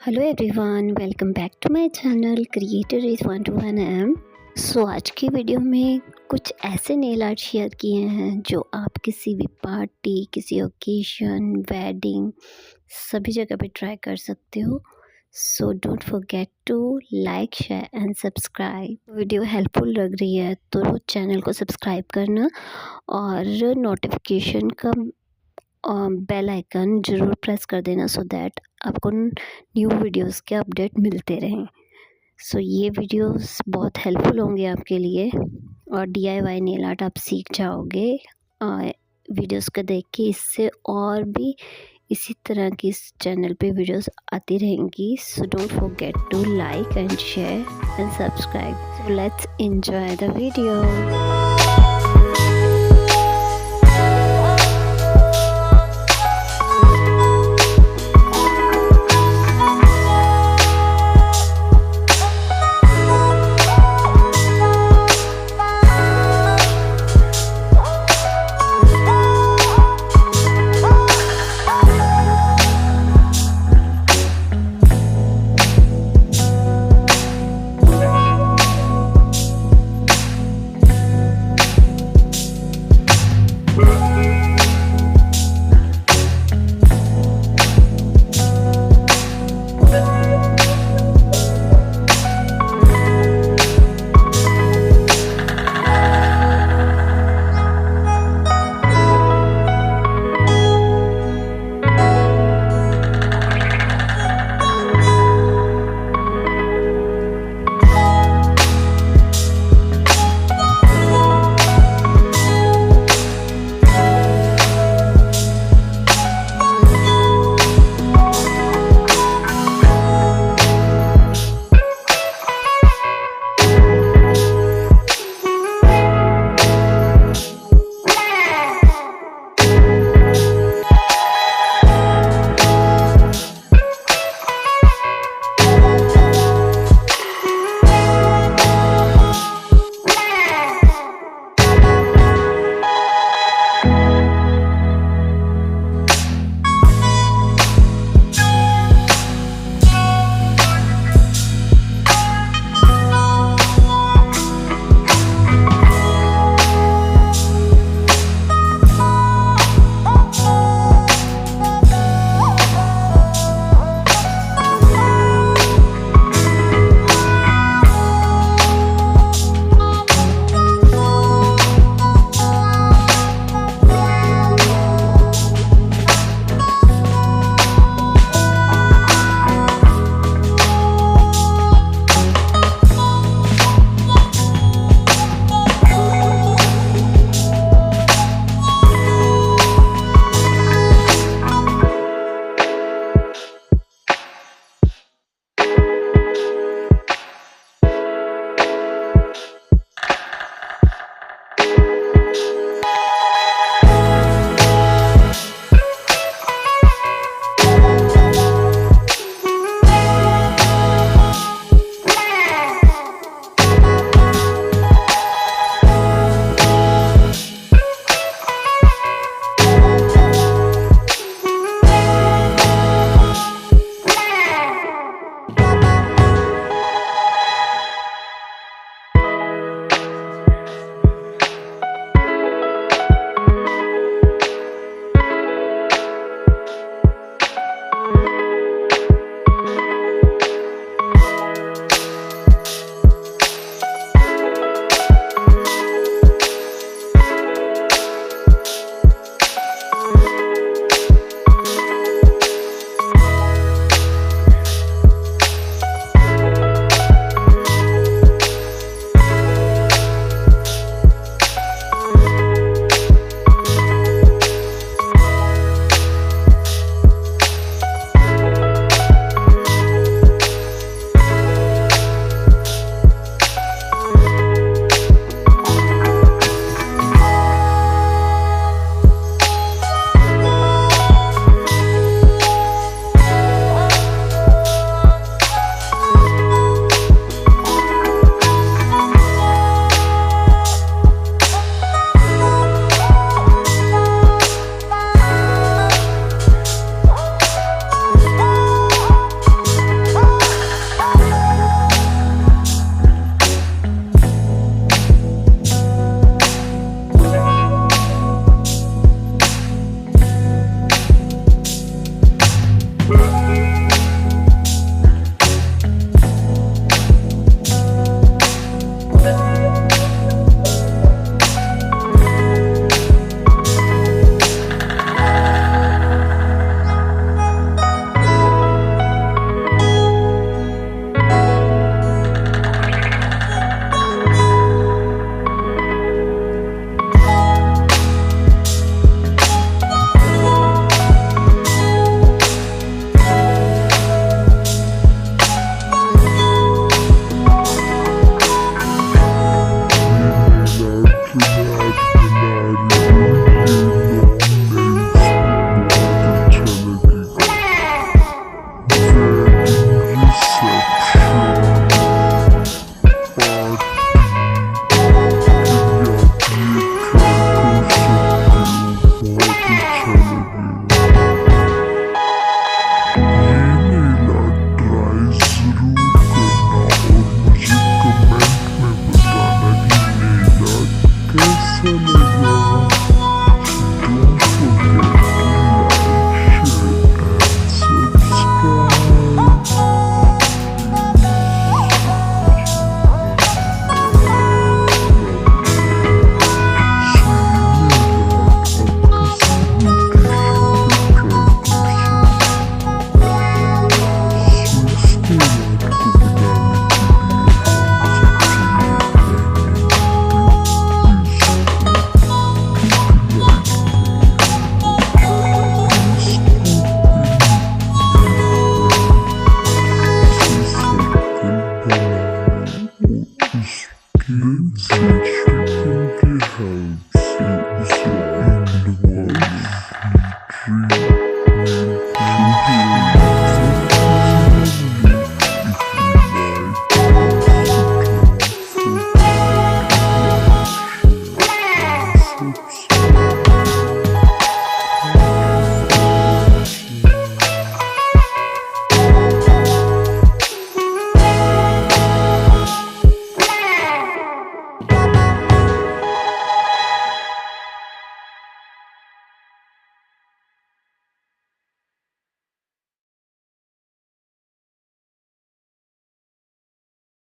Hello everyone, welcome back to my channel creator is 121 so आज की video में कुछ ऐसे नेल आर्ट शेयर किए हैं जो आप किसी भी पार्टी, किसी ओकेशन, वेडिंग सभी जगह पे ट्राई कर सकते हो। So don't forget to like, share and subscribe. Video helpful लग रही है तो चैनल को सब्सक्राइब करना और नोटिफिकेशन का बेल आइकन ज़रूर प्रेस कर देना सो दैट आपको न्यू वीडियोस के अपडेट मिलते रहें। सो ये वीडियोस बहुत हेल्पफुल होंगे आपके लिए और डीआईवाई नेल आर्ट आप सीख जाओगे वीडियोस को देख के। इससे और भी इसी तरह की इस चैनल पे वीडियोस आती रहेंगी। So don't forget to like and share and subscribe. So let's enjoy the video.